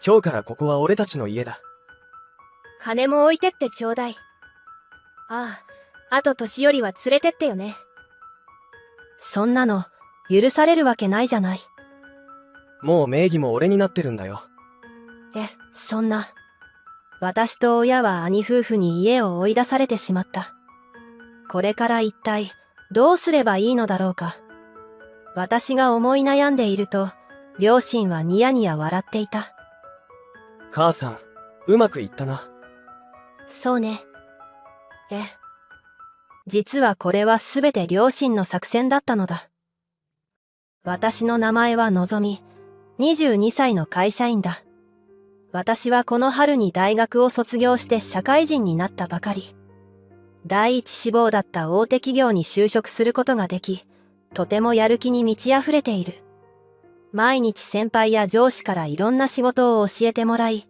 今日からここは俺たちの家だ。金も置いてってちょうだい。あと年寄りは連れてってよね。そんなの許されるわけないじゃない。もう名義も俺になってるんだよ。そんな。私と親は兄夫婦に家を追い出されてしまった。これから一体どうすればいいのだろうか。私が思い悩んでいると、両親はニヤニヤ笑っていた。母さん、うまくいったな。そうね。実はこれはすべて両親の作戦だったのだ。私の名前はのぞみ、22歳の会社員だ。私はこの春に大学を卒業して社会人になったばかり。第一志望だった大手企業に就職することができ、とてもやる気に満ち溢れている。毎日先輩や上司からいろんな仕事を教えてもらい、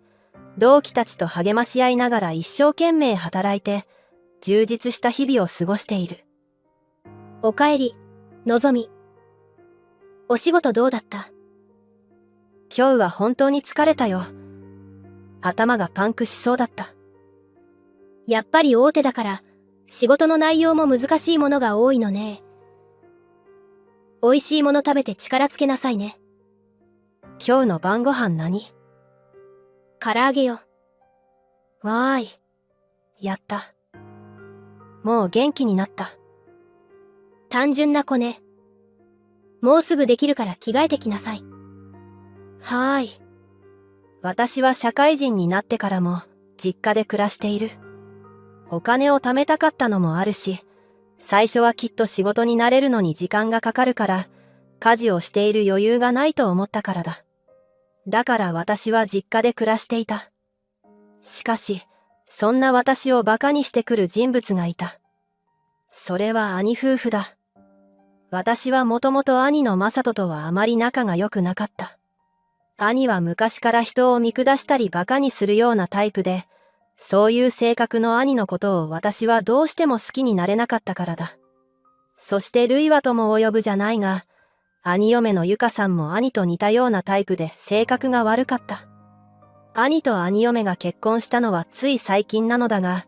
同期たちと励まし合いながら一生懸命働いて、充実した日々を過ごしている。おかえり、のぞみ。お仕事どうだった？今日は本当に疲れたよ。頭がパンクしそうだった。やっぱり大手だから、仕事の内容も難しいものが多いのね。美味しいもの食べて力つけなさいね。今日の晩ご飯何？唐揚げよ。わーい。やった。もう元気になった。単純な子ね。もうすぐできるから着替えてきなさい。はーい。私は社会人になってからも実家で暮らしている。お金を貯めたかったのもあるし、最初はきっと仕事に慣れるのに時間がかかるから、家事をしている余裕がないと思ったからだ。だから私は実家で暮らしていた。しかし、そんな私を馬鹿にしてくる人物がいた。それは兄夫婦だ。私はもともと兄の正人とはあまり仲が良くなかった。兄は昔から人を見下したり馬鹿にするようなタイプで、そういう性格の兄のことを私はどうしても好きになれなかったからだ。そして類はとも及ぶじゃないが、兄嫁のゆかさんも兄と似たようなタイプで性格が悪かった。兄と兄嫁が結婚したのはつい最近なのだが、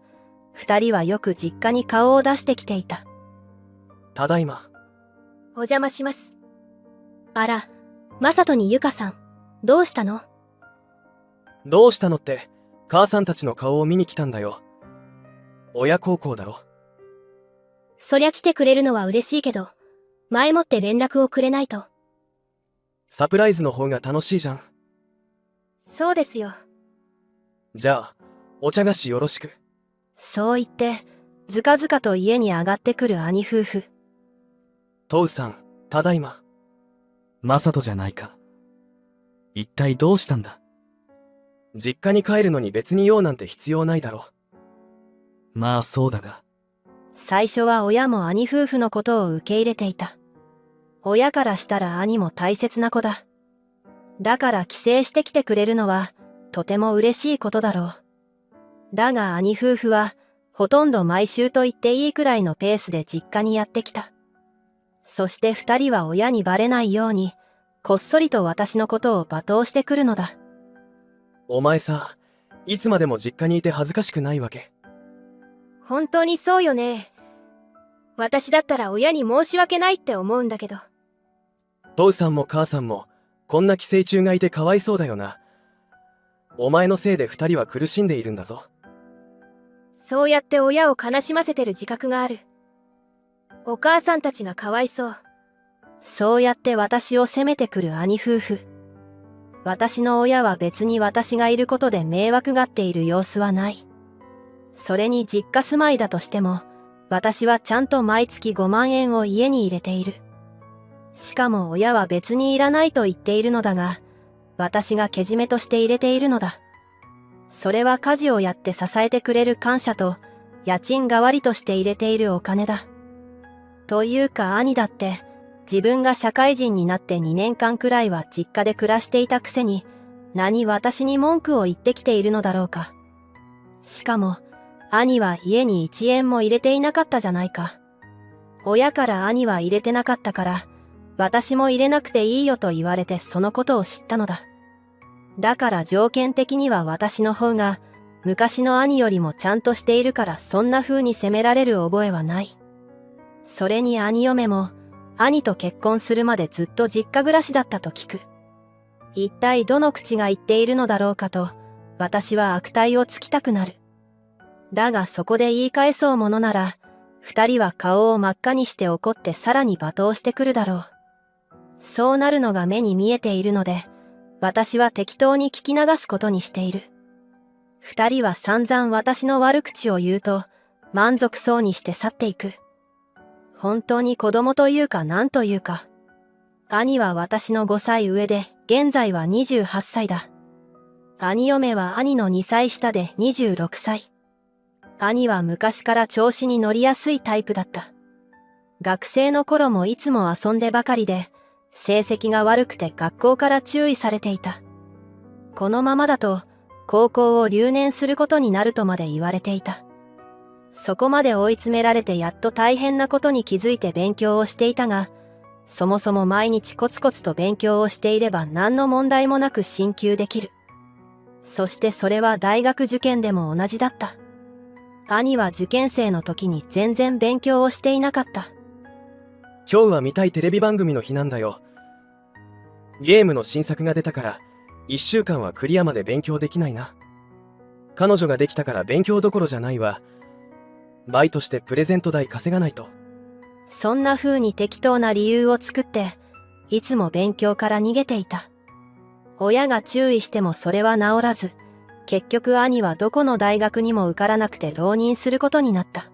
二人はよく実家に顔を出してきていた。ただいま。お邪魔します。あら、まさとにゆかさん、どうしたの？どうしたのって、母さんたちの顔を見に来たんだよ。親孝行だろ。そりゃ来てくれるのは嬉しいけど、前もって連絡をくれないと。サプライズの方が楽しいじゃん。そうですよ。じゃあ、お茶菓子よろしく。そう言って、ずかずかと家に上がってくる兄夫婦。父さん、ただいま。マサトじゃないか。一体どうしたんだ？実家に帰るのに別に用なんて必要ないだろ。まあそうだが。最初は親も兄夫婦のことを受け入れていた。親からしたら兄も大切な子だ。だから帰省してきてくれるのはとても嬉しいことだろう。だが兄夫婦はほとんど毎週と言っていいくらいのペースで実家にやってきた。そして二人は親にバレないようにこっそりと私のことを罵倒してくるのだ。お前さ、いつまでも実家にいて恥ずかしくないわけ？本当にそうよね。私だったら親に申し訳ないって思うんだけど。父さんも母さんもこんな寄生虫がいてかわいそうだよな。お前のせいで二人は苦しんでいるんだぞ。そうやって親を悲しませてる自覚がある。お母さんたちがかわいそう。そうやって私を責めてくる兄夫婦。私の親は別に私がいることで迷惑がっている様子はない。それに実家住まいだとしても、私はちゃんと毎月5万円を家に入れている。しかも親は別にいらないと言っているのだが、私がけじめとして入れているのだ。それは家事をやって支えてくれる感謝と、家賃代わりとして入れているお金だ。というか兄だって、自分が社会人になって2年間くらいは実家で暮らしていたくせに、何私に文句を言ってきているのだろうか。しかも、兄は家に1円も入れていなかったじゃないか。親から兄は入れてなかったから、私も入れなくていいよと言われてそのことを知ったのだ。だから条件的には私の方が昔の兄よりもちゃんとしているからそんな風に責められる覚えはない。それに兄嫁も兄と結婚するまでずっと実家暮らしだったと聞く。一体どの口が言っているのだろうかと私は悪態をつきたくなる。だがそこで言い返そうものなら二人は顔を真っ赤にして怒ってさらに罵倒してくるだろう。そうなるのが目に見えているので私は適当に聞き流すことにしている。二人は散々私の悪口を言うと満足そうにして去っていく。本当に子供というか何というか。兄は私の5歳上で現在は28歳だ。兄嫁は兄の2歳下で26歳。兄は昔から調子に乗りやすいタイプだった。学生の頃もいつも遊んでばかりで成績が悪くて学校から注意されていた。このままだと高校を留年することになるとまで言われていた。そこまで追い詰められてやっと大変なことに気づいて勉強をしていたが、そもそも毎日コツコツと勉強をしていれば何の問題もなく進級できる。そしてそれは大学受験でも同じだった。兄は受験生の時に全然勉強をしていなかった。今日は見たいテレビ番組の日なんだよ。ゲームの新作が出たから1週間はクリアまで勉強できないな。彼女ができたから勉強どころじゃないわ。バイトしてプレゼント代稼がないと。そんな風に適当な理由を作っていつも勉強から逃げていた。親が注意してもそれは治らず、結局兄はどこの大学にも受からなくて浪人することになった。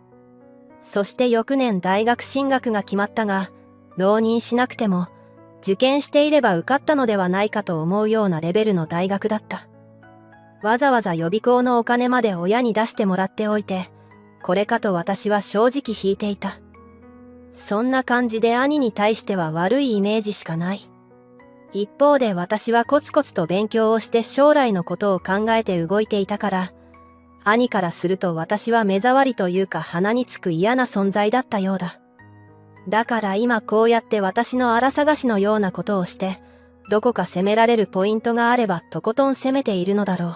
そして翌年大学進学が決まったが、浪人しなくても受験していれば受かったのではないかと思うようなレベルの大学だった。わざわざ予備校のお金まで親に出してもらっておいて、これかと私は正直引いていた。そんな感じで兄に対しては悪いイメージしかない。一方で私はコツコツと勉強をして将来のことを考えて動いていたから、兄からすると私は目障りというか鼻につく嫌な存在だったようだ。だから今こうやって私の荒探しのようなことをして、どこか責められるポイントがあればとことん責めているのだろう。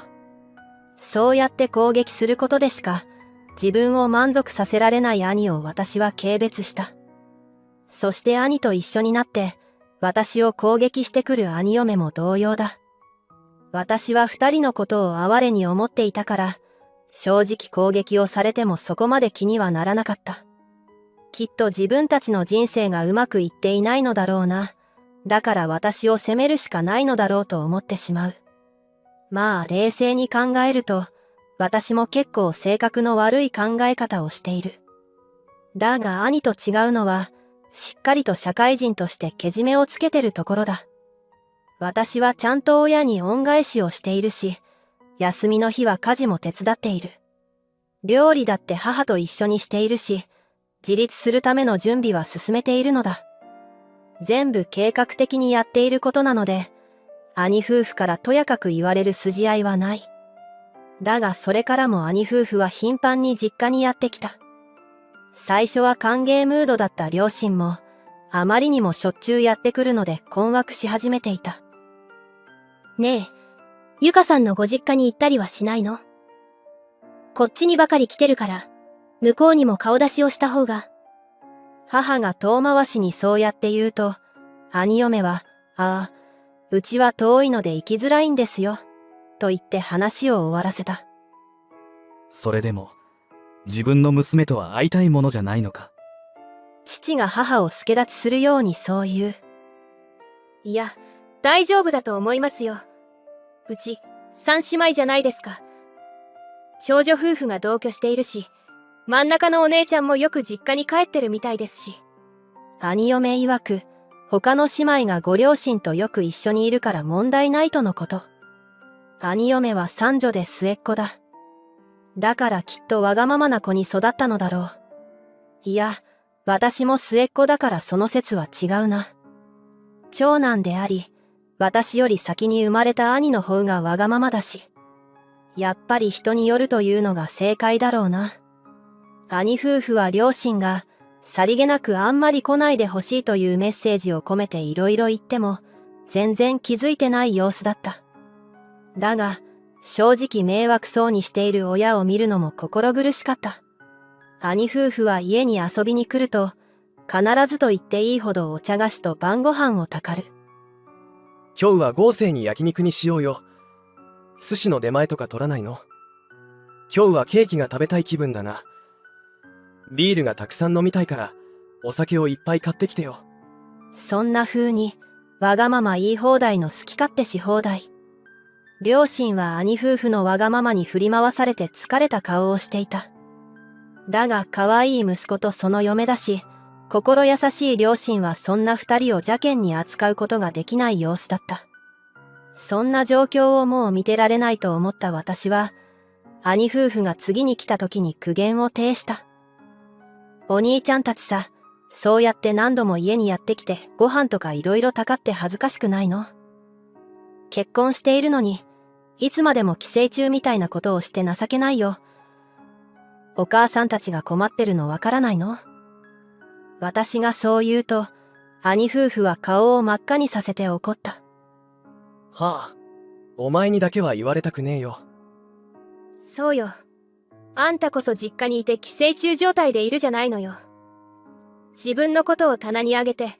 そうやって攻撃することでしか自分を満足させられない兄を私は軽蔑した。そして兄と一緒になって私を攻撃してくる兄嫁も同様だ。私は二人のことを哀れに思っていたから、正直攻撃をされてもそこまで気にはならなかった。きっと自分たちの人生がうまくいっていないのだろうな。だから私を責めるしかないのだろうと思ってしまう。まあ冷静に考えると、私も結構性格の悪い考え方をしている。だが兄と違うのは、しっかりと社会人としてけじめをつけてるところだ。私はちゃんと親に恩返しをしているし、休みの日は家事も手伝っている。料理だって母と一緒にしているし、自立するための準備は進めているのだ。全部計画的にやっていることなので、兄夫婦からとやかく言われる筋合いはない。だがそれからも兄夫婦は頻繁に実家にやってきた。最初は歓迎ムードだった両親も、あまりにもしょっちゅうやってくるので困惑し始めていた。ねえ、ゆかさんのご実家に行ったりはしないの？こっちにばかり来てるから、向こうにも顔出しをした方が。母が遠回しにそうやって言うと、兄嫁は、ああ、うちは遠いので行きづらいんですよ、と言って話を終わらせた。それでも、自分の娘とは会いたいものじゃないのか。父が母を助立ちするようにそう言う。いや、大丈夫だと思いますよ。うち、三姉妹じゃないですか。長女夫婦が同居しているし、真ん中のお姉ちゃんもよく実家に帰ってるみたいですし。兄嫁曰く、他の姉妹がご両親とよく一緒にいるから問題ないとのこと。兄嫁は三女で末っ子だ。だからきっとわがままな子に育ったのだろう。いや、私も末っ子だからその説は違うな。長男であり、私より先に生まれた兄の方がわがままだし、やっぱり人によるというのが正解だろうな。兄夫婦は両親がさりげなくあんまり来ないでほしいというメッセージを込めていろいろ言っても全然気づいてない様子だった。だが、正直迷惑そうにしている親を見るのも心苦しかった。兄夫婦は家に遊びに来ると、必ずと言っていいほどお茶菓子と晩ご飯をたかる。今日は豪勢に焼肉にしようよ。寿司の出前とか取らないの？今日はケーキが食べたい気分だな。ビールがたくさん飲みたいから、お酒をいっぱい買ってきてよ。そんな風に、わがまま言い放題の好き勝手し放題。両親は兄夫婦のわがままに振り回されて疲れた顔をしていた。だが可愛い息子とその嫁だし、心優しい両親はそんな二人を邪険に扱うことができない様子だった。そんな状況をもう見てられないと思った私は、兄夫婦が次に来た時に苦言を呈した。お兄ちゃんたちさ、そうやって何度も家にやってきてご飯とかいろいろたかって恥ずかしくないの？結婚しているのに、いつまでも寄生虫みたいなことをして情けないよ。お母さんたちが困ってるのわからないの？私がそう言うと、兄夫婦は顔を真っ赤にさせて怒った。はあ、お前にだけは言われたくねえよ。そうよ。あんたこそ実家にいて寄生虫状態でいるじゃないのよ。自分のことを棚にあげて、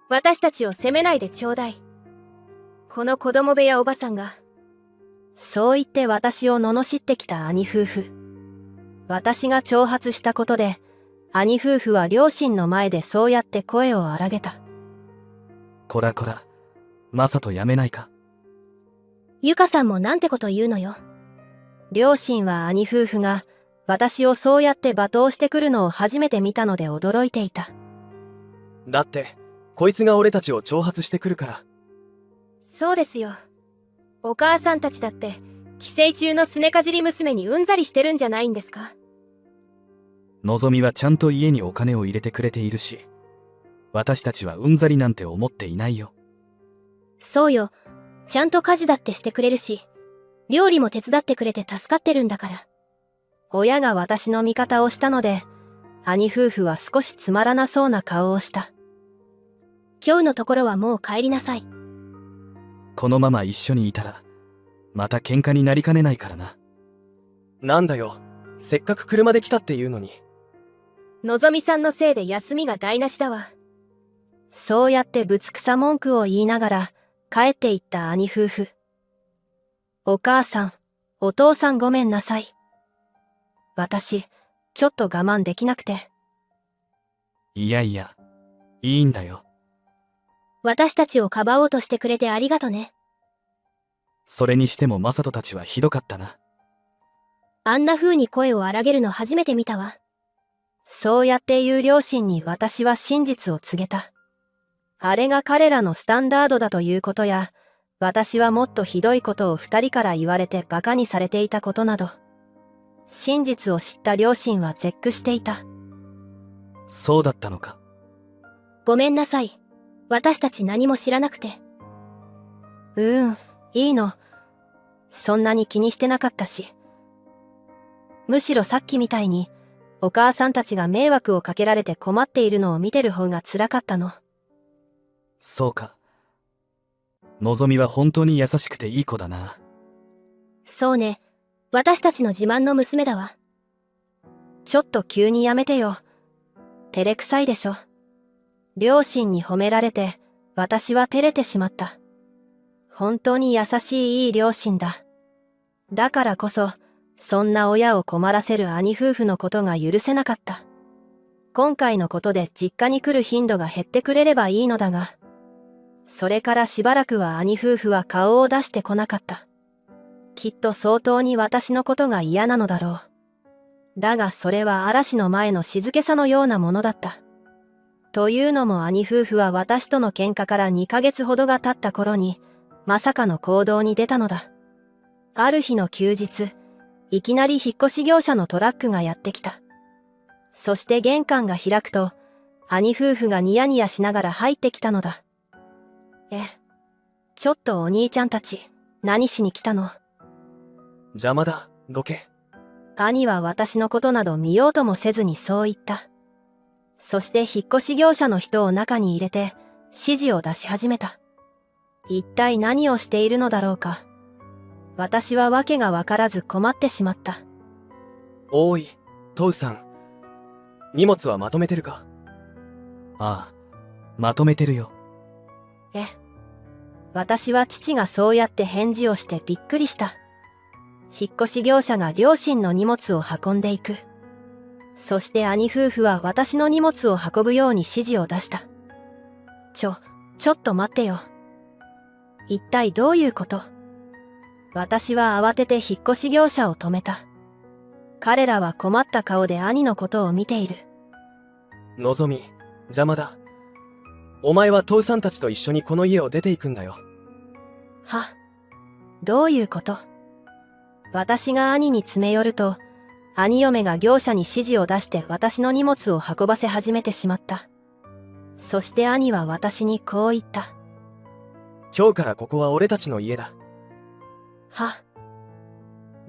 私たちを責めないでちょうだい。この子供部屋おばさんが。そう言って私を罵ってきた兄夫婦。私が挑発したことで、兄夫婦は両親の前でそうやって声を荒げた。こらこら、マサトやめないか。ゆかさんもなんてこと言うのよ。両親は兄夫婦が私をそうやって罵倒してくるのを初めて見たので驚いていた。だって、こいつが俺たちを挑発してくるから。そうですよ。お母さんたちだって、寄生虫のすねかじり娘にうんざりしてるんじゃないんですか？のぞみはちゃんと家にお金を入れてくれているし、私たちはうんざりなんて思っていないよ。そうよ。ちゃんと家事だってしてくれるし、料理も手伝ってくれて助かってるんだから。親が私の味方をしたので、兄夫婦は少しつまらなそうな顔をした。今日のところはもう帰りなさい。このまま一緒にいたら、また喧嘩になりかねないからな。なんだよ、せっかく車で来たっていうのに。のぞみさんのせいで休みが台無しだわ。そうやってぶつくさ文句を言いながら帰っていった兄夫婦。お母さん、お父さんごめんなさい。私、ちょっと我慢できなくて。いやいや、いいんだよ。私たちをかばおうとしてくれてありがとね。それにしてもマサトたちはひどかったな。あんな風に声を荒げるの初めて見たわ。そうやって言う両親に私は真実を告げた。あれが彼らのスタンダードだということや、私はもっとひどいことを二人から言われて馬鹿にされていたことなど。真実を知った両親は絶句していた。そうだったのか。ごめんなさい。私たち何も知らなくて。いいの。そんなに気にしてなかったし。むしろさっきみたいに、お母さんたちが迷惑をかけられて困っているのを見てる方が辛かったの。そうか。のぞみは本当に優しくていい子だな。そうね。私たちの自慢の娘だわ。ちょっと急にやめてよ。照れくさいでしょ。両親に褒められて、私は照れてしまった。本当に優しいいい両親だ。だからこそ、そんな親を困らせる兄夫婦のことが許せなかった。今回のことで実家に来る頻度が減ってくれればいいのだが、それからしばらくは兄夫婦は顔を出してこなかった。きっと相当に私のことが嫌なのだろう。だがそれは嵐の前の静けさのようなものだった。というのも兄夫婦は私との喧嘩から2ヶ月ほどが経った頃に、まさかの行動に出たのだ。ある日の休日、いきなり引っ越し業者のトラックがやってきた。そして玄関が開くと、兄夫婦がニヤニヤしながら入ってきたのだ。ちょっとお兄ちゃんたち、何しに来たの？邪魔だ、どけ。兄は私のことなど見ようともせずにそう言った。そして引っ越し業者の人を中に入れて指示を出し始めた。一体何をしているのだろうか。私は訳がわからず困ってしまった。おい、トウさん。荷物はまとめてるか？ああ、まとめてるよ。私は父がそうやって返事をしてびっくりした。引っ越し業者が両親の荷物を運んでいく。そして兄夫婦は私の荷物を運ぶように指示を出した。ちょっと待ってよ。一体どういうこと？私は慌てて引っ越し業者を止めた。彼らは困った顔で兄のことを見ている。のぞみ、邪魔だ。お前はトウさんたちと一緒にこの家を出ていくんだよ。どういうこと？私が兄に詰め寄ると、兄嫁が業者に指示を出して私の荷物を運ばせ始めてしまった。そして兄は私にこう言った。今日からここは俺たちの家だ。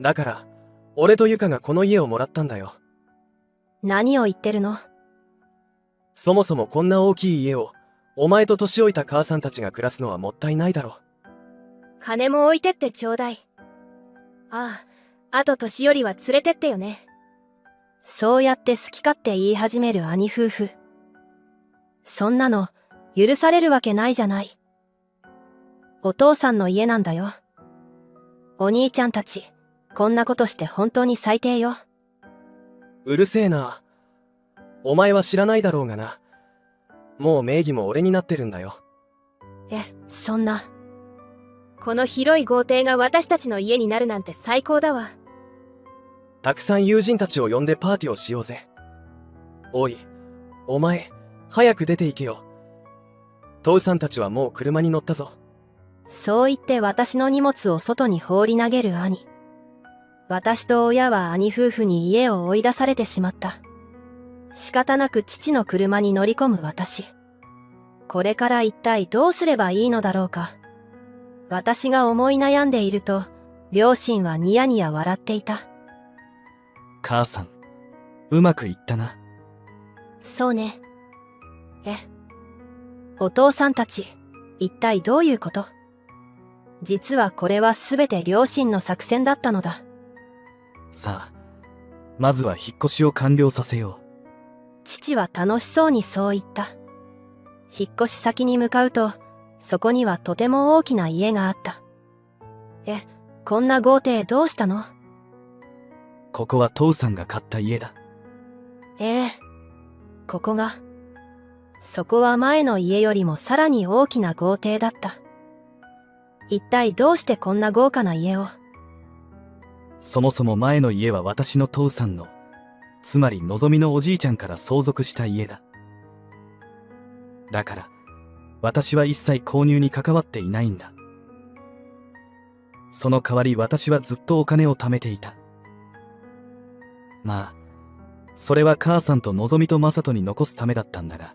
だから、俺とユカがこの家をもらったんだよ。何を言ってるの？そもそもこんな大きい家を、お前と年老いた母さんたちが暮らすのはもったいないだろ。金も置いてってちょうだい。あと年寄りは連れてってよね。そうやって好き勝手言い始める兄夫婦。そんなの許されるわけないじゃない。お父さんの家なんだよ。お兄ちゃんたち、こんなことして本当に最低よ。うるせえな。お前は知らないだろうがな。もう名義も俺になってるんだよ。そんな。この広い豪邸が私たちの家になるなんて最高だわ。たくさん友人たちを呼んでパーティーをしようぜ。おい、お前、早く出て行けよ。トウさんたちはもう車に乗ったぞ。そう言って私の荷物を外に放り投げる兄。私と親は兄夫婦に家を追い出されてしまった。仕方なく父の車に乗り込む私。これから一体どうすればいいのだろうか。私が思い悩んでいると、両親はニヤニヤ笑っていた。母さん、うまくいったな。そうね。お父さんたち、一体どういうこと？実はこれはすべて両親の作戦だったのだ。さあ、まずは引っ越しを完了させよう。父は楽しそうにそう言った。引っ越し先に向かうと、そこにはとても大きな家があった。こんな豪邸どうしたの？ここは父さんが買った家だ。ここが。そこは前の家よりもさらに大きな豪邸だった。一体どうしてこんな豪華な家を？そもそも前の家は私の父さんの、つまりのぞみのおじいちゃんから相続した家だ。だから、私は一切購入に関わっていないんだ。その代わり私はずっとお金を貯めていた。まあ、それは母さんとのぞみとマサトに残すためだったんだが、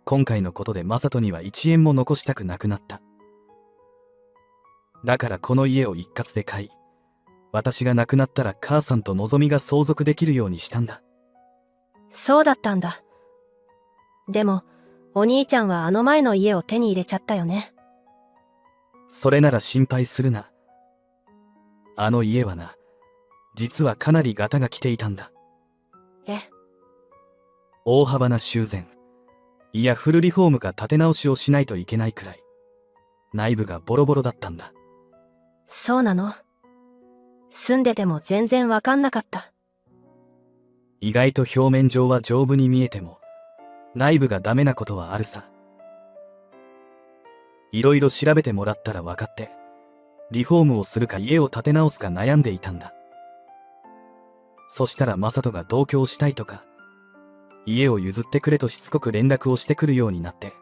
今回のことでマサトには1円も残したくなくなった。だからこの家を一括で買い、私が亡くなったら母さんとのぞみが相続できるようにしたんだ。そうだったんだ。でも、お兄ちゃんはあの前の家を手に入れちゃったよね。それなら心配するな。あの家はな、実はかなりガタが来ていたんだ。大幅な修繕、いやフルリフォームか建て直しをしないといけないくらい、内部がボロボロだったんだ。そうなの？住んでても全然わかんなかった。意外と表面上は丈夫に見えても、内部がダメなことはあるさ。いろいろ調べてもらったら分かって、リフォームをするか家を建て直すか悩んでいたんだ。そしたらマサトが同居をしたいとか、家を譲ってくれとしつこく連絡をしてくるようになって、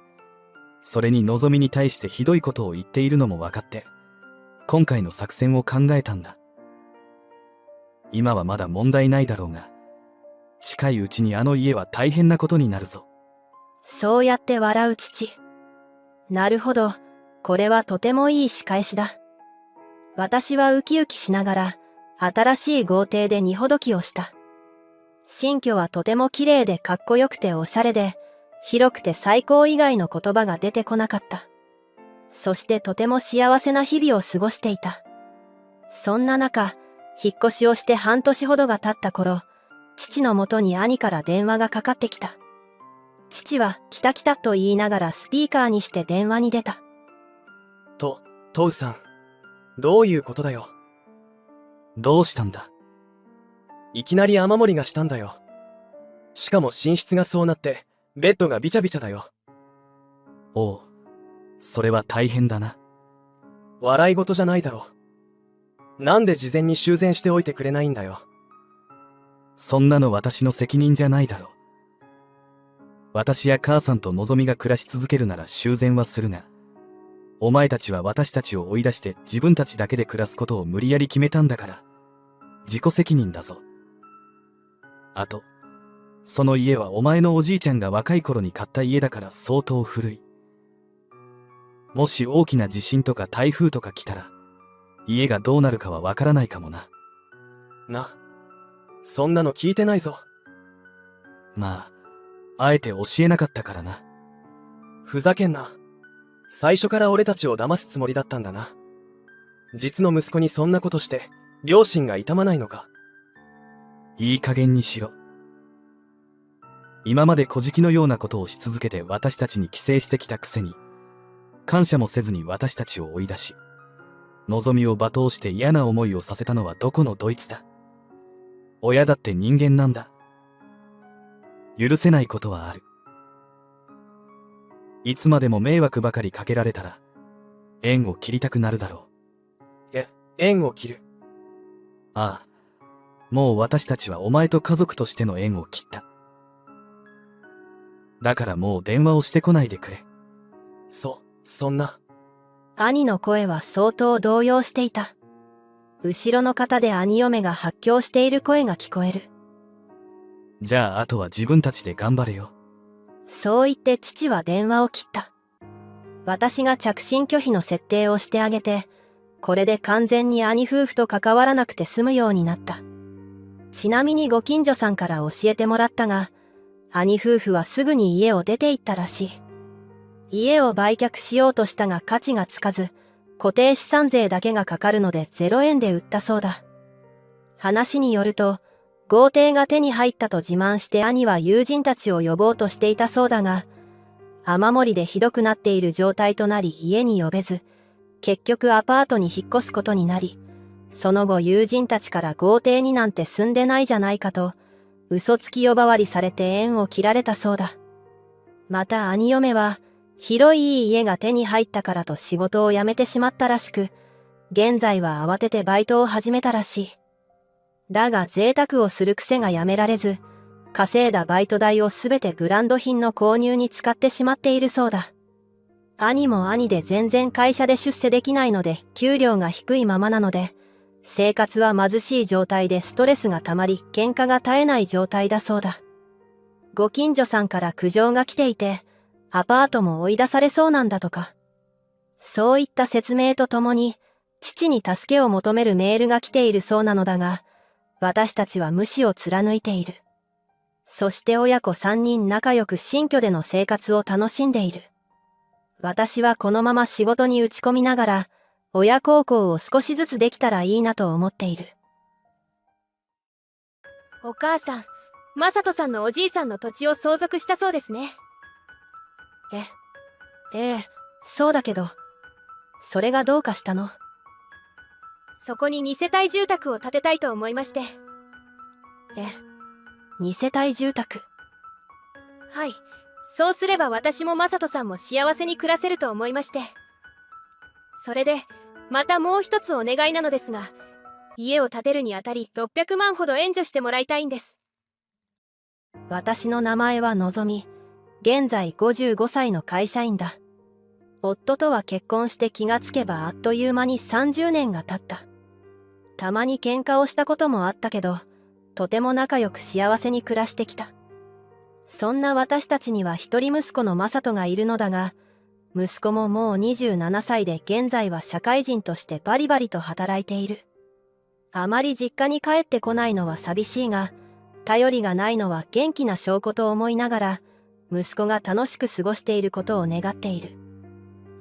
それにのぞみに対してひどいことを言っているのも分かって、今回の作戦を考えたんだ。今はまだ問題ないだろうが、近いうちにあの家は大変なことになるぞ。そうやって笑う父。なるほど、これはとてもいい仕返しだ。私はウキウキしながら、新しい豪邸で荷ほどきをした。新居はとても綺麗でかっこよくておしゃれで、広くて最高以外の言葉が出てこなかった。そしてとても幸せな日々を過ごしていた。そんな中、引っ越しをして半年ほどが経った頃、父のもとに兄から電話がかかってきた。父は来た来たと言いながらスピーカーにして電話に出た。トウさん。どういうことだよ。どうしたんだ？いきなり雨漏りがしたんだよ。しかも寝室がそうなって、ベッドがビチャビチャだよ。おう、それは大変だな。笑い事じゃないだろ。なんで事前に修繕しておいてくれないんだよ。そんなの私の責任じゃないだろう。私や母さんとのぞみが暮らし続けるなら修繕はするが、お前たちは私たちを追い出して自分たちだけで暮らすことを無理やり決めたんだから、自己責任だぞ。あと、その家はお前のおじいちゃんが若い頃に買った家だから相当古い。もし大きな地震とか台風とか来たら、家がどうなるかはわからないかもな。そんなの聞いてないぞ。まあ、あえて教えなかったからな。ふざけんな。最初から俺たちを騙すつもりだったんだな。実の息子にそんなことして、両親が痛まないのか。いい加減にしろ。今まで小じのようなことをし続けて私たちに寄生してきたくせに、感謝もせずに私たちを追い出し、望みを罵倒して嫌な思いをさせたのはどこのどいつだ。親だって人間なんだ。許せないことはある。いつまでも迷惑ばかりかけられたら、縁を切りたくなるだろう。縁を切る。ああ、もう私たちはお前と家族としての縁を切った。だからもう電話をしてこないでくれ。そんな。兄の声は相当動揺していた。後ろの方で兄嫁が発狂している声が聞こえる。じゃああとは自分たちで頑張れよ。そう言って父は電話を切った。私が着信拒否の設定をしてあげて、これで完全に兄夫婦と関わらなくて済むようになった。ちなみにご近所さんから教えてもらったが、兄夫婦はすぐに家を出て行ったらしい。家を売却しようとしたが価値がつかず、固定資産税だけがかかるので0円で売ったそうだ。話によると、豪邸が手に入ったと自慢して兄は友人たちを呼ぼうとしていたそうだが、雨漏りでひどくなっている状態となり家に呼べず、結局アパートに引っ越すことになり、その後友人たちから豪邸になんて住んでないじゃないかと、嘘つき呼ばわりされて縁を切られたそうだ。また兄嫁は、広い家が手に入ったからと仕事を辞めてしまったらしく、現在は慌ててバイトを始めたらしい。だが贅沢をする癖がやめられず、稼いだバイト代をすべてブランド品の購入に使ってしまっているそうだ。兄も兄で全然会社で出世できないので給料が低いままなので、生活は貧しい状態でストレスがたまり喧嘩が絶えない状態だそうだ。ご近所さんから苦情が来ていて、アパートも追い出されそうなんだとか。そういった説明とともに、父に助けを求めるメールが来ているそうなのだが、私たちは無視を貫いている。そして親子3人仲良く新居での生活を楽しんでいる。私はこのまま仕事に打ち込みながら、親孝行を少しずつできたらいいなと思っている。お母さん、マサトさんのおじいさんの土地を相続したそうですね。ええ、そうだけど、それがどうかしたの？そこに2世帯住宅を建てたいと思いまして。2世帯住宅。はい、そうすれば私もマサトさんも幸せに暮らせると思いまして。それで、またもう一つお願いなのですが、家を建てるにあたり600万ほど援助してもらいたいんです。私の名前はのぞみ。現在55歳の会社員だ。夫とは結婚して気がつけばあっという間に30年が経った。たまに喧嘩をしたこともあったけど、とても仲良く幸せに暮らしてきた。そんな私たちには一人息子のマサトがいるのだが、息子ももう27歳で現在は社会人としてバリバリと働いている。あまり実家に帰ってこないのは寂しいが、頼りがないのは元気な証拠と思いながら、息子が楽しく過ごしていることを願っている。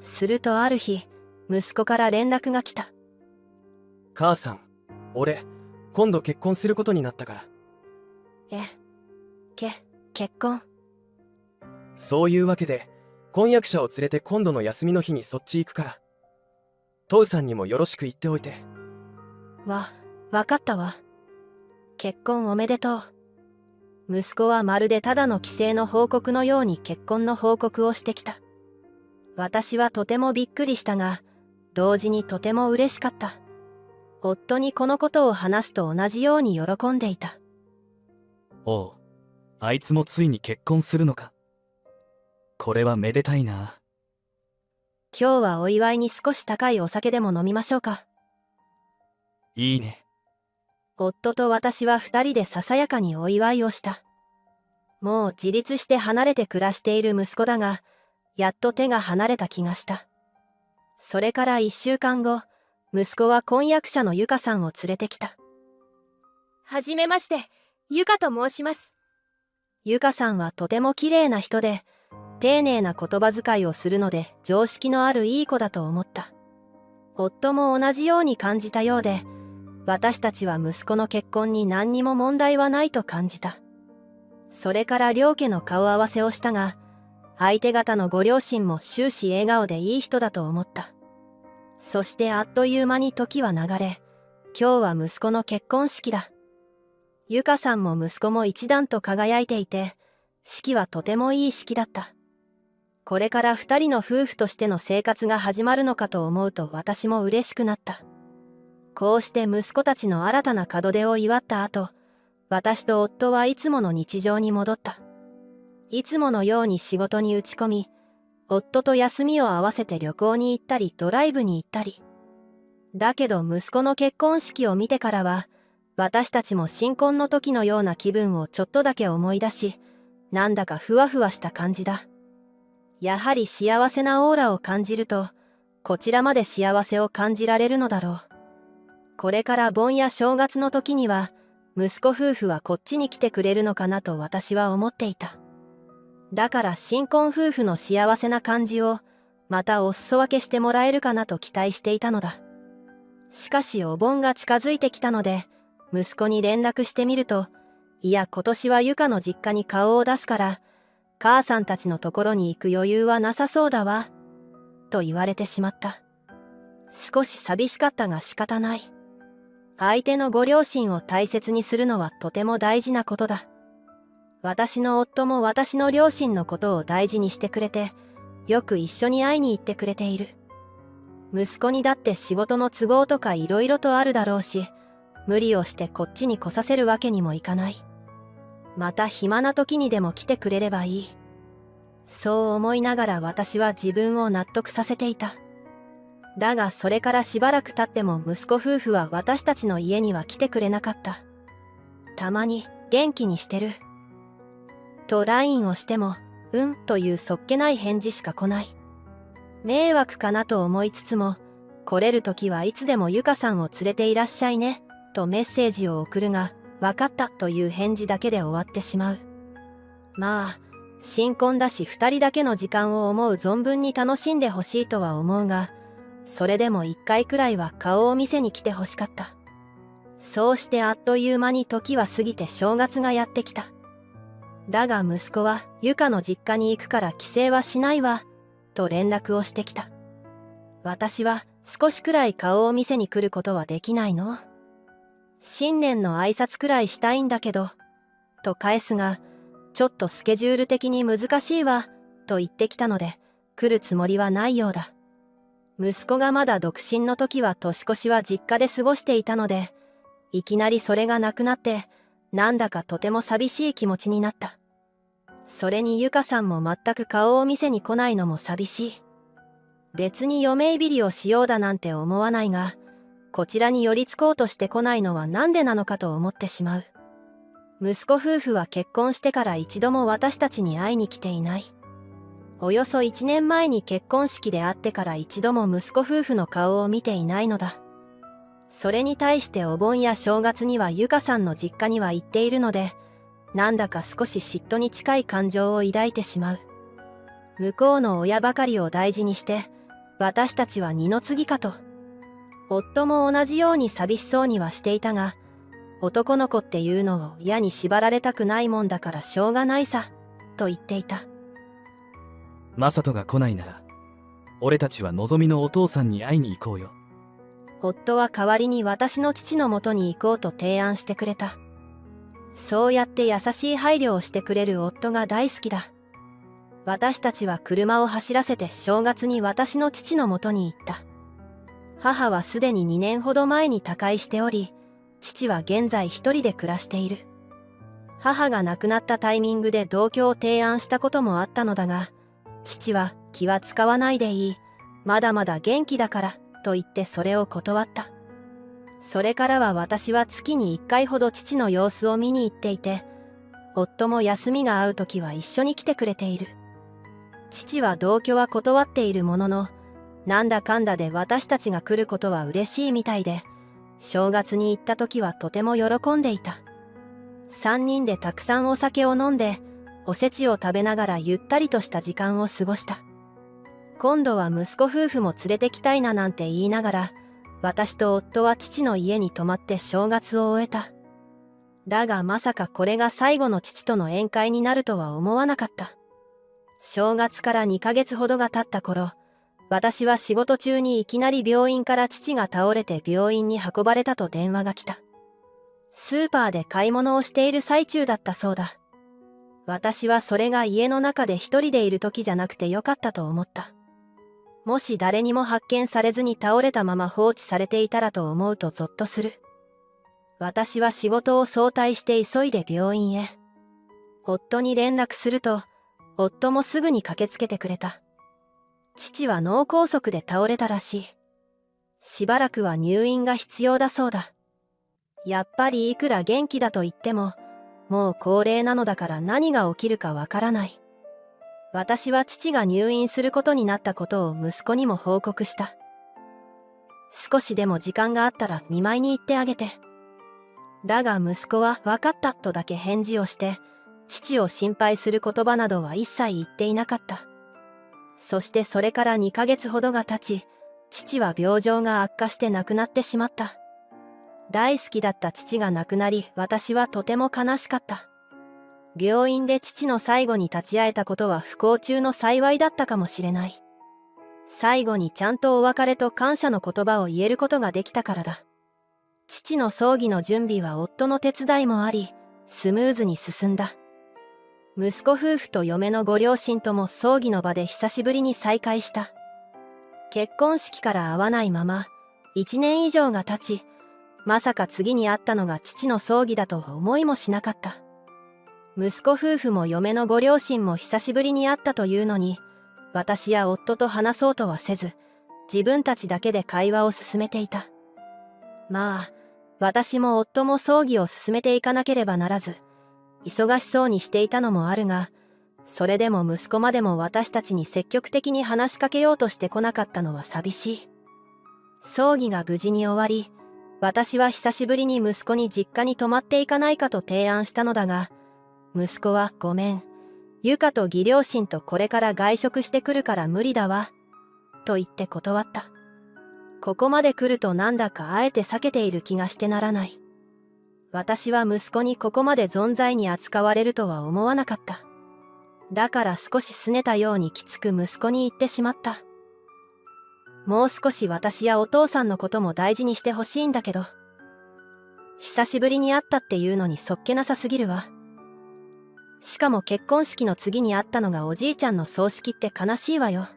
するとある日、息子から連絡が来た。母さん、俺、今度結婚することになったから。え、結婚？そういうわけで、婚約者を連れて今度の休みの日にそっち行くから。父さんにもよろしく言っておいて。わかったわ。結婚おめでとう。息子はまるでただの帰省の報告のように結婚の報告をしてきた。私はとてもびっくりしたが、同時にとても嬉しかった。夫にこのことを話すと同じように喜んでいた。おう、あいつもついに結婚するのか。これはめでたいな。今日はお祝いに少し高いお酒でも飲みましょうか。いいね。夫と私は二人でささやかにお祝いをした。もう自立して離れて暮らしている息子だが、やっと手が離れた気がした。それから1週間後、息子は婚約者のゆかさんを連れてきた。はじめまして、ゆかと申します。ゆかさんはとても綺麗な人で、丁寧な言葉遣いをするので常識のあるいい子だと思った。夫も同じように感じたようで、私たちは息子の結婚に何にも問題はないと感じた。それから両家の顔合わせをしたが、相手方のご両親も終始笑顔でいい人だと思った。そしてあっという間に時は流れ、今日は息子の結婚式だ。ゆかさんも息子も一段と輝いていて、式はとてもいい式だった。これから二人の夫婦としての生活が始まるのかと思うと私も嬉しくなった。こうして息子たちの新たな門出を祝った後、私と夫はいつもの日常に戻った。いつものように仕事に打ち込み、夫と休みを合わせて旅行に行ったりドライブに行ったり。だけど息子の結婚式を見てからは、私たちも新婚の時のような気分をちょっとだけ思い出し、なんだかふわふわした感じだ。やはり幸せなオーラを感じると、こちらまで幸せを感じられるのだろう。これから盆や正月の時には、息子夫婦はこっちに来てくれるのかなと私は思っていた。だから新婚夫婦の幸せな感じを、またお裾分けしてもらえるかなと期待していたのだ。しかしお盆が近づいてきたので、息子に連絡してみると、いや今年はゆかの実家に顔を出すから、母さんたちのところに行く余裕はなさそうだわ、と言われてしまった。少し寂しかったが仕方ない。相手のご両親を大切にするのはとても大事なことだ。私の夫も私の両親のことを大事にしてくれて、よく一緒に会いに行ってくれている。息子にだって仕事の都合とかいろいろとあるだろうし、無理をしてこっちに来させるわけにもいかない。また暇な時にでも来てくれればいい。そう思いながら私は自分を納得させていた。だがそれからしばらく経っても息子夫婦は私たちの家には来てくれなかった。たまに元気にしてると LINE をしても、うんというそっけない返事しか来ない。迷惑かなと思いつつも、来れる時はいつでもゆかさんを連れていらっしゃいねとメッセージを送るが、わかったという返事だけで終わってしまう。まあ新婚だし二人だけの時間を思う存分に楽しんでほしいとは思うが、それでも一回くらいは顔を見せに来てほしかった。そうしてあっという間に時は過ぎて正月がやってきた。だが息子はゆかの実家に行くから帰省はしないわと連絡をしてきた。私は少しくらい顔を見せに来ることはできないの？新年の挨拶くらいしたいんだけどと返すが、ちょっとスケジュール的に難しいわと言ってきたので、来るつもりはないようだ。息子がまだ独身の時は年越しは実家で過ごしていたので、いきなりそれがなくなって、なんだかとても寂しい気持ちになった。それにゆかさんも全く顔を見せに来ないのも寂しい。別に嫁いびりをしようだなんて思わないが、こちらに寄りつこうとして来ないのはなんでなのかと思ってしまう。息子夫婦は結婚してから一度も私たちに会いに来ていない。およそ1年前に結婚式で会ってから一度も息子夫婦の顔を見ていないのだ。それに対してお盆や正月にはゆかさんの実家には行っているので、なんだか少し嫉妬に近い感情を抱いてしまう。向こうの親ばかりを大事にして、私たちは二の次かと。夫も同じように寂しそうにはしていたが、男の子っていうのを嫌に縛られたくないもんだからしょうがないさ、と言っていた。マサトが来ないなら、俺たちはのぞみのお父さんに会いに行こうよ。夫は代わりに私の父のもとに行こうと提案してくれた。そうやって優しい配慮をしてくれる夫が大好きだ。私たちは車を走らせて正月に私の父のもとに行った。母はすでに2年ほど前に他界しており、父は現在一人で暮らしている。母が亡くなったタイミングで同居を提案したこともあったのだが、父は気は使わないでいい、まだまだ元気だからと言ってそれを断った。それからは私は月に1回ほど父の様子を見に行っていて、夫も休みが合う時は一緒に来てくれている。父は同居は断っているものの、なんだかんだで私たちが来ることは嬉しいみたいで、正月に行った時はとても喜んでいた。3人でたくさんお酒を飲んで、おせちを食べながらゆったりとした時間を過ごした。今度は息子夫婦も連れてきたいななんて言いながら、私と夫は父の家に泊まって正月を終えた。だがまさかこれが最後の父との宴会になるとは思わなかった。正月から2ヶ月ほどが経った頃、私は仕事中にいきなり病院から父が倒れて病院に運ばれたと電話が来た。スーパーで買い物をしている最中だったそうだ。私はそれが家の中で一人でいる時じゃなくてよかったと思った。もし誰にも発見されずに倒れたまま放置されていたらと思うとゾッとする。私は仕事を早退して急いで病院へ。夫に連絡すると、夫もすぐに駆けつけてくれた。父は脳梗塞で倒れたらしい。しばらくは入院が必要だそうだ。やっぱりいくら元気だと言っても、もう高齢なのだから何が起きるかわからない。私は父が入院することになったことを息子にも報告した。少しでも時間があったら見舞いに行ってあげて。だが息子は分かったとだけ返事をして、父を心配する言葉などは一切言っていなかった。そしてそれから2ヶ月ほどが経ち、父は病状が悪化して亡くなってしまった。大好きだった父が亡くなり、私はとても悲しかった。病院で父の最後に立ち会えたことは不幸中の幸いだったかもしれない。最後にちゃんとお別れと感謝の言葉を言えることができたからだ。父の葬儀の準備は夫の手伝いもあり、スムーズに進んだ。息子夫婦と嫁のご両親とも葬儀の場で久しぶりに再会した。結婚式から会わないまま、1年以上が経ち、まさか次に会ったのが父の葬儀だとは思いもしなかった。息子夫婦も嫁のご両親も久しぶりに会ったというのに、私や夫と話そうとはせず、自分たちだけで会話を進めていた。まあ、私も夫も葬儀を進めていかなければならず、忙しそうにしていたのもあるが、それでも息子までも私たちに積極的に話しかけようとしてこなかったのは寂しい。葬儀が無事に終わり、私は久しぶりに息子に実家に泊まっていかないかと提案したのだが、息子はごめん、ゆかと義両親とこれから外食してくるから無理だわ、と言って断った。ここまで来るとなんだかあえて避けている気がしてならない。私は息子にここまで存在に扱われるとは思わなかった。だから少し拗ねたようにきつく息子に言ってしまった。もう少し私やお父さんのことも大事にしてほしいんだけど。久しぶりに会ったっていうのにそっけなさすぎるわ。しかも結婚式の次に会ったのがおじいちゃんの葬式って悲しいわよ。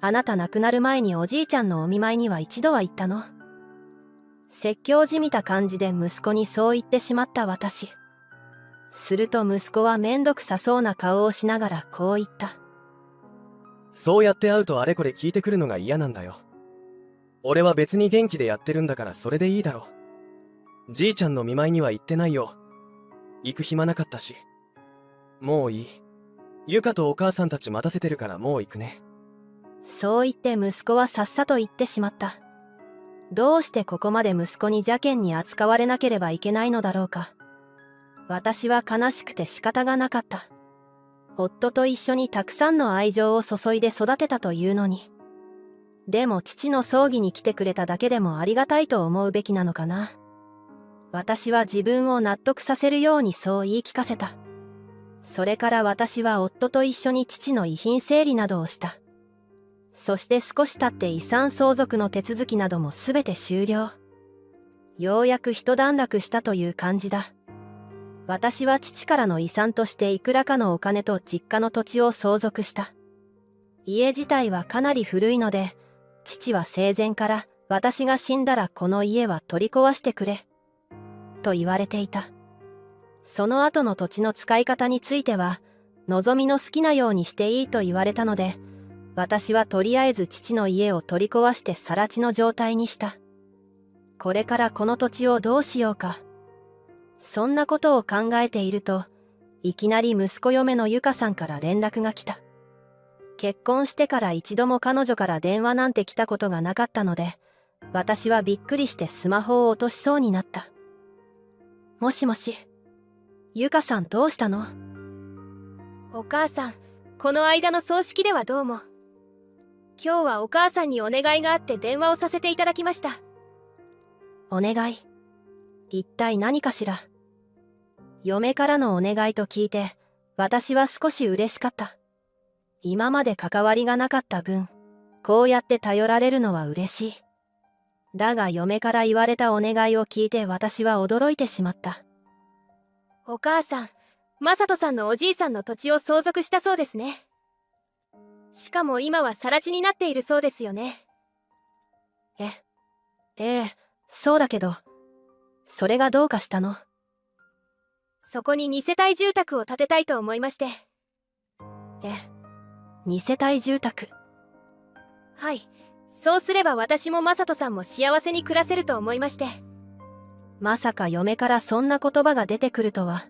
あなた亡くなる前におじいちゃんのお見舞いには一度は行ったの？説教じみた感じで息子にそう言ってしまった私。すると息子はめんどくさそうな顔をしながらこう言った。そうやって会うとあれこれ聞いてくるのが嫌なんだよ。俺は別に元気でやってるんだからそれでいいだろ。じいちゃんの見舞いには行ってないよ。行く暇なかったし。もういい。ゆかとお母さんたち待たせてるからもう行くね。そう言って息子はさっさと言ってしまった。どうしてここまで息子に邪険に扱われなければいけないのだろうか。私は悲しくて仕方がなかった。夫と一緒にたくさんの愛情を注いで育てたというのに。でも父の葬儀に来てくれただけでもありがたいと思うべきなのかな。私は自分を納得させるようにそう言い聞かせた。それから私は夫と一緒に父の遺品整理などをした。そして少し経って遺産相続の手続きなどもすべて終了。ようやく一段落したという感じだ。私は父からの遺産としていくらかのお金と実家の土地を相続した。家自体はかなり古いので、父は生前から私が死んだらこの家は取り壊してくれ、と言われていた。その後の土地の使い方については、望みの好きなようにしていいと言われたので、私はとりあえず父の家を取り壊して更地の状態にした。これからこの土地をどうしようか。そんなことを考えていると、いきなり息子嫁のゆかさんから連絡が来た。結婚してから一度も彼女から電話なんて来たことがなかったので、私はびっくりしてスマホを落としそうになった。もしもし、ゆかさんどうしたの？お母さん、この間の葬式ではどうも。今日はお母さんにお願いがあって電話をさせていただきました。お願い。一体何かしら。嫁からのお願いと聞いて、私は少し嬉しかった。今まで関わりがなかった分、こうやって頼られるのは嬉しい。だが嫁から言われたお願いを聞いて私は驚いてしまった。お母さん、マサトさんのおじいさんの土地を相続したそうですね。しかも今は更地になっているそうですよね。ええ、そうだけど、それがどうかしたの？そこに2世帯住宅を建てたいと思いまして。2世帯住宅。はい、そうすれば私もマサトさんも幸せに暮らせると思いまして。まさか嫁からそんな言葉が出てくるとは。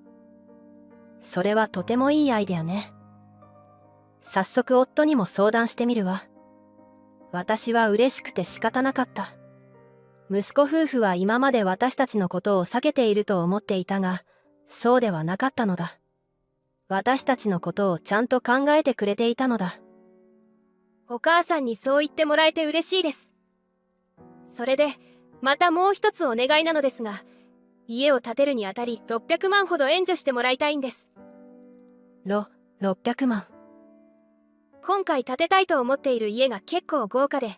それはとてもいいアイデアね。早速夫にも相談してみるわ。私は嬉しくて仕方なかった。息子夫婦は今まで私たちのことを避けていると思っていたが、そうではなかったのだ。私たちのことをちゃんと考えてくれていたのだ。お母さんにそう言ってもらえて嬉しいです。それで、またもう一つお願いなのですが、家を建てるにあたり600万ほど援助してもらいたいんです。600万。今回建てたいと思っている家が結構豪華で、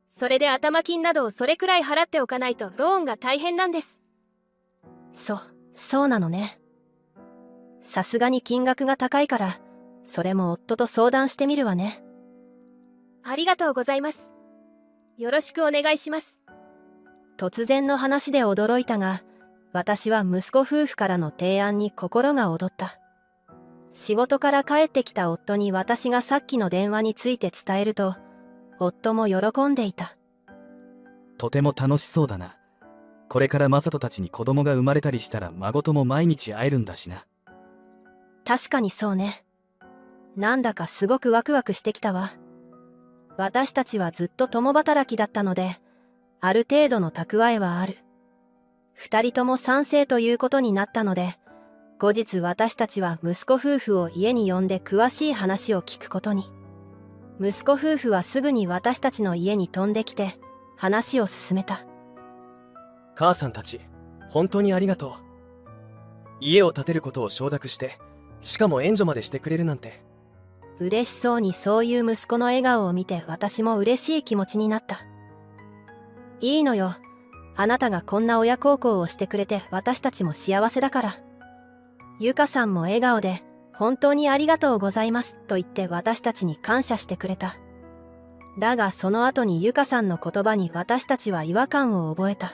それで頭金などをそれくらい払っておかないとローンが大変なんです。そうなのね。さすがに金額が高いから、それも夫と相談してみるわね。ありがとうございます。よろしくお願いします。突然の話で驚いたが、私は息子夫婦からの提案に心が躍った。仕事から帰ってきた夫に私がさっきの電話について伝えると、夫も喜んでいた。とても楽しそうだな。これからマサトたちに子供が生まれたりしたら孫とも毎日会えるんだしな。確かにそうね。なんだかすごくワクワクしてきたわ。私たちはずっと共働きだったので、ある程度の蓄えはある。二人とも賛成ということになったので、後日私たちは息子夫婦を家に呼んで詳しい話を聞くことに。息子夫婦はすぐに私たちの家に飛んできて、話を進めた。母さんたち、本当にありがとう。家を建てることを承諾して、しかも援助までしてくれるなんて。嬉しそうにそういう息子の笑顔を見て私も嬉しい気持ちになった。いいのよ。あなたがこんな親孝行をしてくれて私たちも幸せだから。ゆかさんも笑顔で、本当にありがとうございますと言って私たちに感謝してくれた。だがその後にゆかさんの言葉に私たちは違和感を覚えた。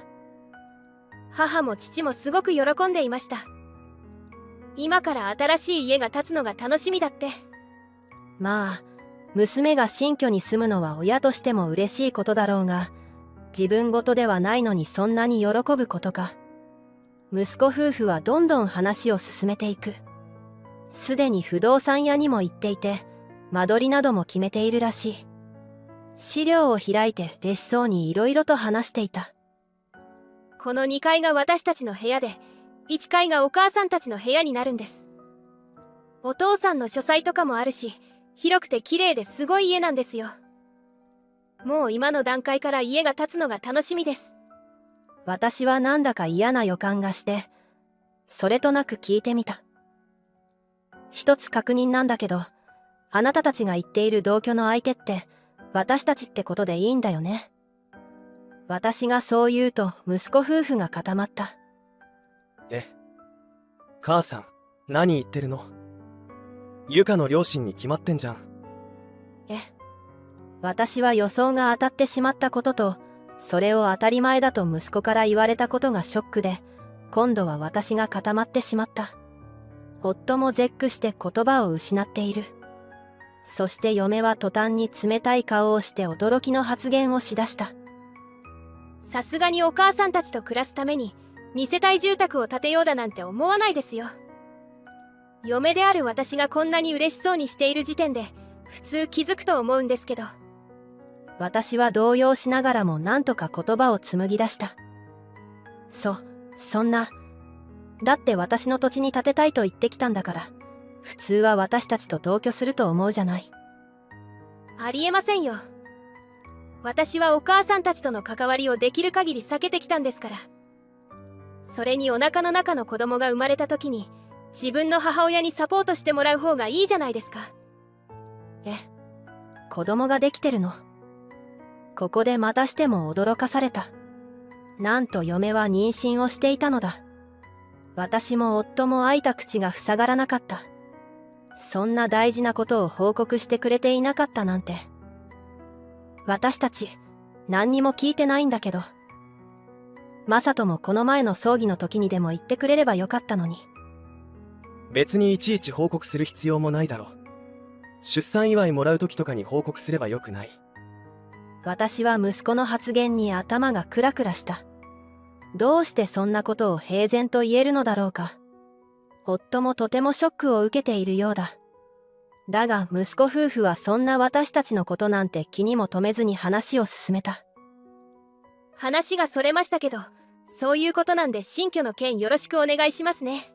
母も父もすごく喜んでいました。今から新しい家が建つのが楽しみだって。まあ、娘が新居に住むのは親としても嬉しいことだろうが、自分事ではないのにそんなに喜ぶことか。息子夫婦はどんどん話を進めていく。すでに不動産屋にも行っていて、間取りなども決めているらしい。資料を開いて嬉しそうにいろいろと話していた。この2階が私たちの部屋で、1階がお母さんたちの部屋になるんです。お父さんの書斎とかもあるし、広くて綺麗ですごい家なんですよ。もう今の段階から家が建つのが楽しみです。私はなんだか嫌な予感がして、それとなく聞いてみた。一つ確認なんだけど、あなたたちが言っている同居の相手って、私たちってことでいいんだよね。私がそう言うと息子夫婦が固まった。母さん、何言ってるの？ゆかの両親に決まってんじゃん。私は予想が当たってしまったことと、それを当たり前だと息子から言われたことがショックで、今度は私が固まってしまった。夫も絶句して言葉を失っている。そして嫁は途端に冷たい顔をして驚きの発言をしだした。さすがにお母さんたちと暮らすために2世帯住宅を建てようだなんて思わないですよ。嫁である私がこんなに嬉しそうにしている時点で普通気づくと思うんですけど。私は動揺しながらも何とか言葉を紡ぎ出した。そんな。だって私の土地に建てたいと言ってきたんだから、普通は私たちと同居すると思うじゃない。ありえませんよ。私はお母さんたちとの関わりをできる限り避けてきたんですから。それにお腹の中の子供が生まれた時に自分の母親にサポートしてもらう方がいいじゃないですか。子供ができてるの？ここでまたしても驚かされた。なんと嫁は妊娠をしていたのだ。私も夫も開いた口が塞がらなかった。そんな大事なことを報告してくれていなかったなんて。私たち何にも聞いてないんだけど。マサトもこの前の葬儀の時にでも言ってくれればよかったのに。別にいちいち報告する必要もないだろ。出産祝いもらう時とかに報告すればよくない？私は息子の発言に頭がクラクラした。どうしてそんなことを平然と言えるのだろうか。夫もとてもショックを受けているようだ。だが息子夫婦はそんな私たちのことなんて気にも留めずに話を進めた。話がそれましたけど、そういうことなんで新居の件よろしくお願いしますね。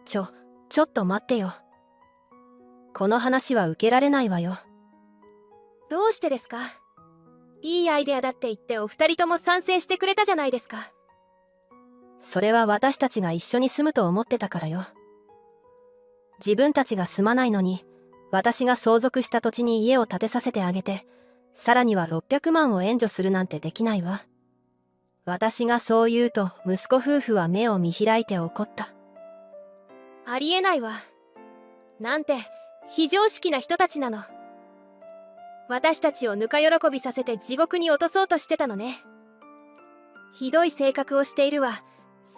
ちょっと待ってよ。この話は受けられないわよ。どうしてですか？いいアイデアだって言ってお二人とも賛成してくれたじゃないですか。それは私たちが一緒に住むと思ってたからよ。自分たちが住まないのに、私が相続した土地に家を建てさせてあげて、さらには600万を援助するなんてできないわ。私がそう言うと息子夫婦は目を見開いて怒った。ありえないわ。なんて非常識な人たちなの。私たちをぬか喜びさせて地獄に落とそうとしてたのね。ひどい性格をしているわ。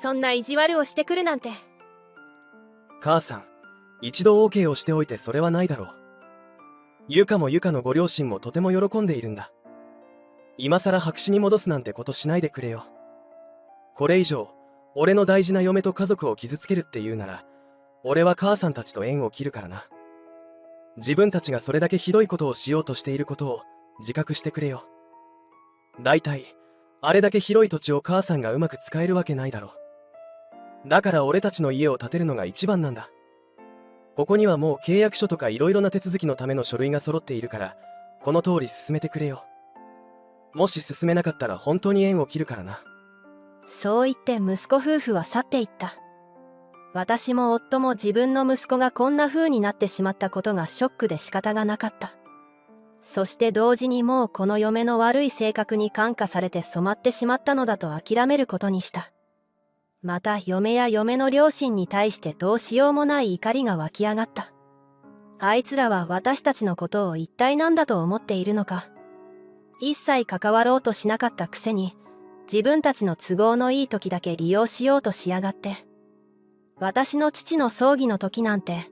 そんな意地悪をしてくるなんて。母さん、一度 OK をしておいてそれはないだろう。ゆかもゆかのご両親もとても喜んでいるんだ。今さら白紙に戻すなんてことしないでくれよ。これ以上俺の大事な嫁と家族を傷つけるって言うなら、俺は母さんたちと縁を切るからな。自分たちがそれだけひどいことをしようとしていることを自覚してくれよ。だいたいあれだけ広い土地を母さんがうまく使えるわけないだろ。だから俺たちの家を建てるのが一番なんだ。ここにはもう契約書とかいろいろな手続きのための書類が揃っているから、この通り進めてくれよ。もし進めなかったら本当に縁を切るからな。そう言って息子夫婦は去っていった。私も夫も自分の息子がこんな風になってしまったことがショックで仕方がなかった。そして同時にもうこの嫁の悪い性格に感化されて染まってしまったのだと諦めることにした。また嫁や嫁の両親に対してどうしようもない怒りが湧き上がった。あいつらは私たちのことを一体何だと思っているのか。一切関わろうとしなかったくせに、自分たちの都合のいい時だけ利用しようとしやがって。私の父の葬儀の時なんて、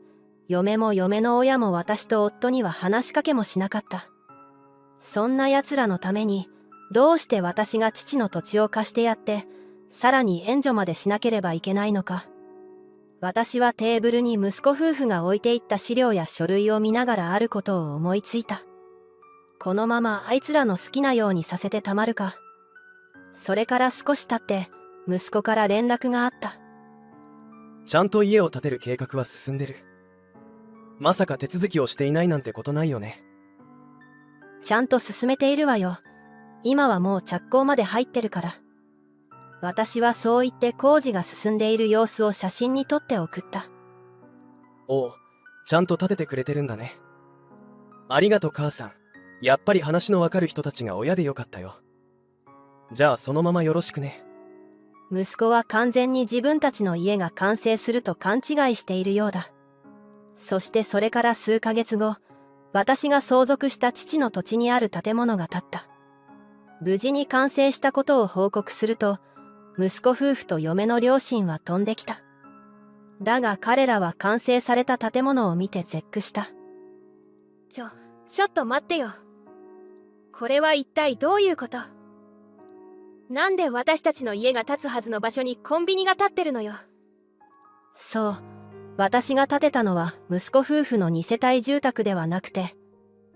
嫁も嫁の親も私と夫には話しかけもしなかった。そんな奴らのために、どうして私が父の土地を貸してやって、さらに援助までしなければいけないのか。私はテーブルに息子夫婦が置いていった資料や書類を見ながらあることを思いついた。このままあいつらの好きなようにさせてたまるか。それから少し経って、息子から連絡があった。ちゃんと家を建てる計画は進んでる。まさか手続きをしていないなんてことないよね。ちゃんと進めているわよ。今はもう着工まで入ってるから。私はそう言って工事が進んでいる様子を写真に撮って送った。おう、ちゃんと立ててくれてるんだね。ありがとう母さん。やっぱり話のわかる人たちが親でよかったよ。じゃあそのままよろしくね。息子は完全に自分たちの家が完成すると勘違いしているようだ。そしてそれから数ヶ月後、私が相続した父の土地にある建物が建った。無事に完成したことを報告すると、息子夫婦と嫁の両親は飛んできた。だが彼らは完成された建物を見て絶句した。ちょっと待ってよ。これは一体どういうこと？なんで私たちの家が建つはずの場所にコンビニが建ってるのよ。そう、私が建てたのは息子夫婦の2世帯住宅ではなくて、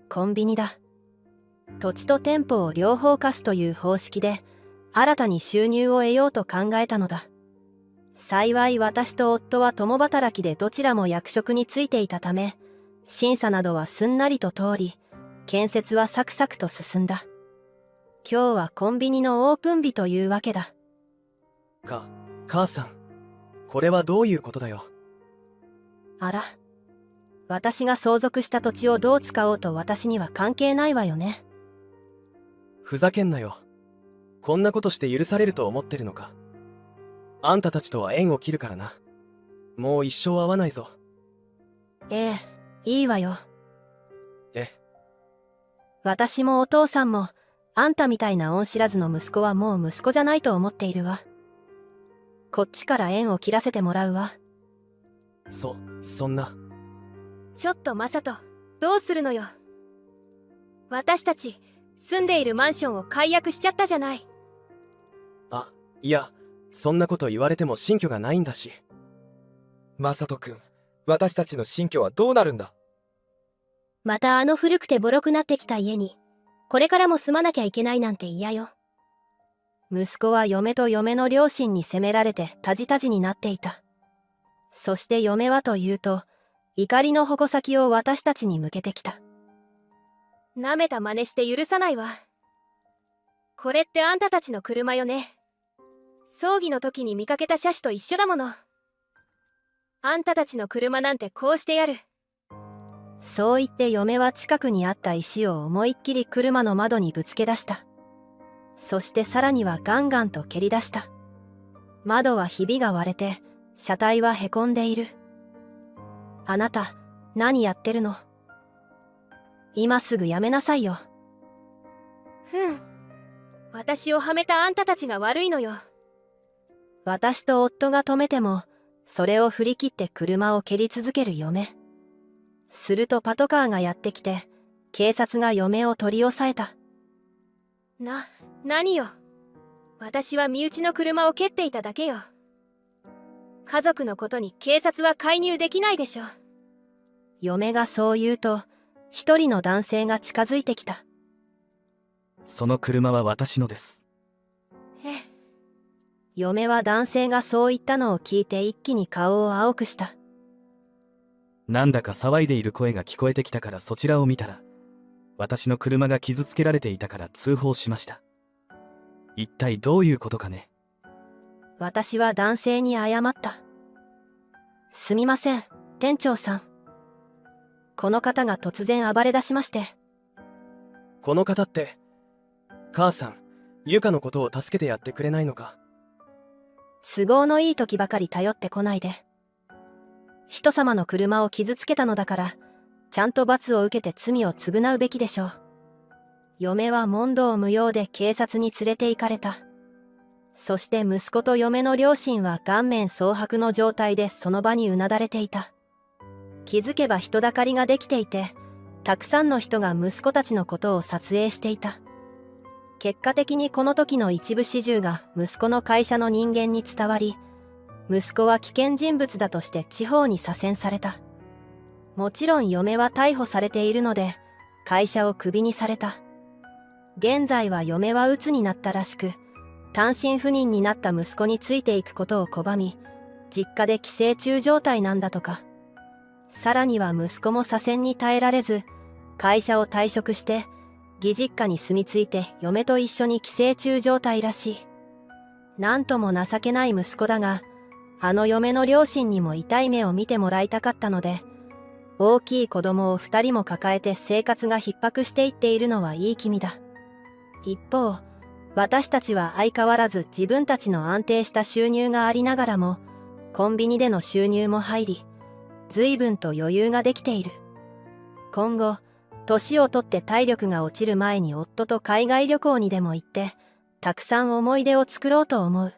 コンビニだ。土地と店舗を両方貸すという方式で、新たに収入を得ようと考えたのだ。幸い私と夫は共働きでどちらも役職に就いていたため、審査などはすんなりと通り、建設はサクサクと進んだ。今日はコンビニのオープン日というわけだ。母さん、これはどういうことだよ。あら、私が相続した土地をどう使おうと私には関係ないわよね。ふざけんなよ。こんなことして許されると思ってるのか。あんたたちとは縁を切るからな。もう一生会わないぞ。ええ、いいわよ。え。私もお父さんも、あんたみたいな恩知らずの息子はもう息子じゃないと思っているわ。こっちから縁を切らせてもらうわ。そんな。ちょっとマサト、どうするのよ。私たち、住んでいるマンションを解約しちゃったじゃない。いや、そんなこと言われても新居がないんだし。マサト君、私たちの新居はどうなるんだ？またあの古くてボロくなってきた家に、これからも住まなきゃいけないなんて嫌よ。息子は嫁と嫁の両親に責められてタジタジになっていた。そして嫁はというと、怒りの矛先を私たちに向けてきた。舐めた真似して許さないわ。これってあんたたちの車よね。葬儀の時に見かけた車種と一緒だもの。あんたたちの車なんてこうしてやる。そう言って嫁は近くにあった石を思いっきり車の窓にぶつけ出した。そしてさらにはガンガンと蹴り出した。窓はひびが割れて、車体はへこんでいる。あなた、何やってるの？今すぐやめなさいよ。私をはめたあんたたちが悪いのよ。私と夫が止めても、それを振り切って車を蹴り続ける嫁。するとパトカーがやってきて、警察が嫁を取り押さえた。何よ。私は身内の車を蹴っていただけよ。家族のことに警察は介入できないでしょ。嫁がそう言うと、一人の男性が近づいてきた。その車は私のです。嫁は男性がそう言ったのを聞いて一気に顔を青くした。なんだか騒いでいる声が聞こえてきたからそちらを見たら、私の車が傷つけられていたから通報しました。一体どういうことかね。私は男性に謝った。すみません、店長さん。この方が突然暴れ出しまして。この方って、母さん、ユカのことを助けてやってくれないのか。都合のいい時ばかり頼ってこないで。人様の車を傷つけたのだから、ちゃんと罰を受けて罪を償うべきでしょう。嫁は問答無用で警察に連れて行かれた。そして息子と嫁の両親は顔面蒼白の状態でその場にうなだれていた。気づけば人だかりができていて、たくさんの人が息子たちのことを撮影していた。結果的にこの時の一部始終が息子の会社の人間に伝わり、息子は危険人物だとして地方に左遷された。もちろん嫁は逮捕されているので、会社をクビにされた。現在は嫁は鬱になったらしく、単身赴任になった息子についていくことを拒み、実家で寄生虫状態なんだとか。さらには息子も左遷に耐えられず、会社を退職して、義実家に住み着いて嫁と一緒に寄生虫状態らしい。なんとも情けない息子だが、あの嫁の両親にも痛い目を見てもらいたかったので、大きい子供を2人も抱えて生活が逼迫していっているのはいい気味だ。一方、私たちは相変わらず自分たちの安定した収入がありながらも、コンビニでの収入も入り、随分と余裕ができている。今後、年を取って体力が落ちる前に夫と海外旅行にでも行って、たくさん思い出を作ろうと思う。